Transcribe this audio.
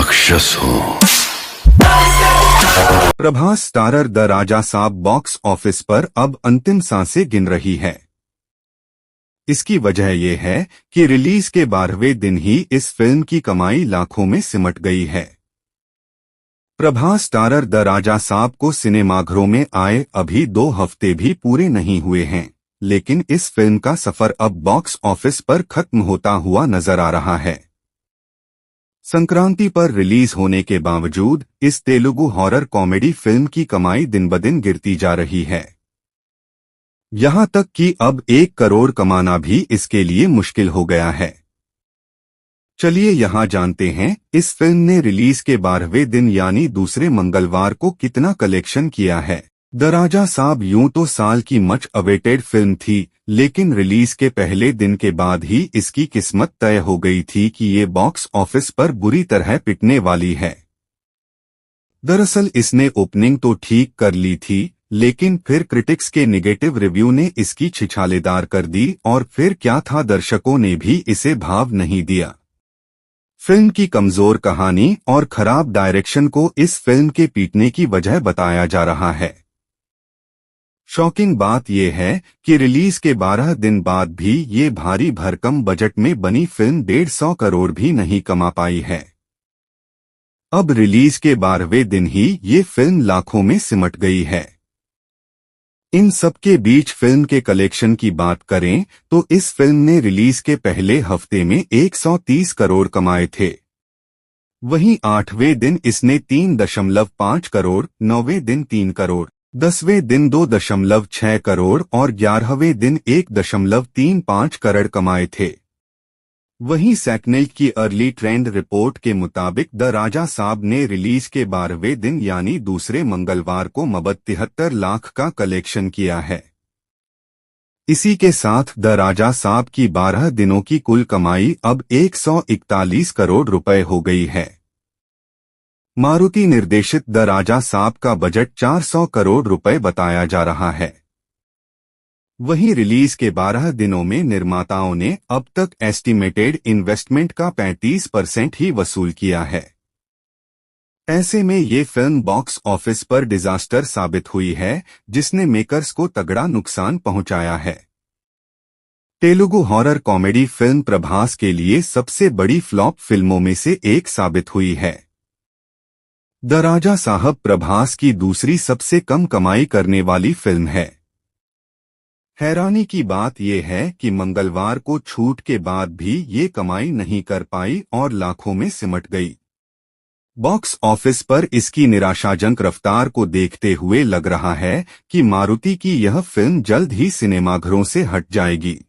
राक्षस हूँ। Prabhas starrer the राजा साहब बॉक्स ऑफिस पर अब अंतिम सांसें गिन रही है। इसकी वजह यह है कि रिलीज के 12वें दिन ही इस फिल्म की कमाई लाखों में सिमट गई है। प्रभास स्टारर द राजा साहब को सिनेमाघरों में आए अभी 2 हफ्ते भी पूरे नहीं हुए हैं, लेकिन इस फिल्म का सफर अब बॉक्स ऑफिस पर खत्म होता हुआ नजर आ रहा है। संक्रांति पर रिलीज होने के बावजूद इस तेलुगु हॉरर कॉमेडी फिल्म की कमाई दिन-ब-दिन गिरती जा रही है। यहां तक कि अब 1 करोड़ कमाना भी इसके लिए मुश्किल हो गया है। चलिए यहां जानते हैं इस फिल्म ने रिलीज के 12वें दिन यानी दूसरे मंगलवार को कितना कलेक्शन किया है। द राजा साहब यूं तो साल की मच अवेटेड फिल्म थी, लेकिन रिलीज के पहले दिन के बाद ही इसकी किस्मत तय हो गई थी कि ये बॉक्स ऑफिस पर बुरी तरह पिटने वाली है। दरअसल इसने ओपनिंग तो ठीक कर ली थी, लेकिन फिर क्रिटिक्स के निगेटिव रिव्यू ने इसकी छिछालेदार कर दी और फिर क्या था, दर्शकों ने भी इसे भाव नहीं दिया। फिल्म की कमजोर कहानी और खराब डायरेक्शन को इस फिल्म के पीटने की वजह बताया जा रहा है। शॉकिंग बात यह है कि रिलीज के 12 दिन बाद भी ये भारी भरकम बजट में बनी फिल्म 150 करोड़ भी नहीं कमा पाई है। अब रिलीज के 12वें दिन ही ये फिल्म लाखों में सिमट गई है। इन सब के बीच फिल्म के कलेक्शन की बात करें तो इस फिल्म ने रिलीज के पहले हफ्ते में 130 करोड़ कमाए थे। वहीं 8वें दिन इसने 3.5 करोड़, 9वें दिन 3 करोड़, 10वें दिन 2.6 करोड़ और 11वें दिन 1.35 करोड़ कमाए थे। वहीं सैकनेल की अर्ली ट्रेंड रिपोर्ट के मुताबिक द राजा साहब ने रिलीज के 12वें दिन यानी दूसरे मंगलवार को 73 लाख का कलेक्शन किया है। इसी के साथ द राजा साहब की 12 दिनों की कुल कमाई अब 141 करोड़ रुपए हो गई है। मारुति निर्देशित द राजा साहब का बजट 400 करोड़ रुपए बताया जा रहा है। वहीं रिलीज के 12 दिनों में निर्माताओं ने अब तक एस्टिमेटेड इन्वेस्टमेंट का 35% ही वसूल किया है। ऐसे में ये फिल्म बॉक्स ऑफिस पर डिजास्टर साबित हुई है, जिसने मेकर्स को तगड़ा नुकसान पहुंचाया है। Telugu horror comedy film Prabhas के लिए सबसे बड़ी फ्लॉप फिल्मों में से एक साबित हुई है। द राजा साहब प्रभास की दूसरी सबसे कम कमाई करने वाली फिल्म है। हैरानी की बात यह है कि मंगलवार को छूट के बाद भी ये कमाई नहीं कर पाई और लाखों में सिमट गई। बॉक्स ऑफिस पर इसकी निराशाजनक रफ्तार को देखते हुए लग रहा है कि मारुति की यह फिल्म जल्द ही सिनेमाघरों से हट जाएगी।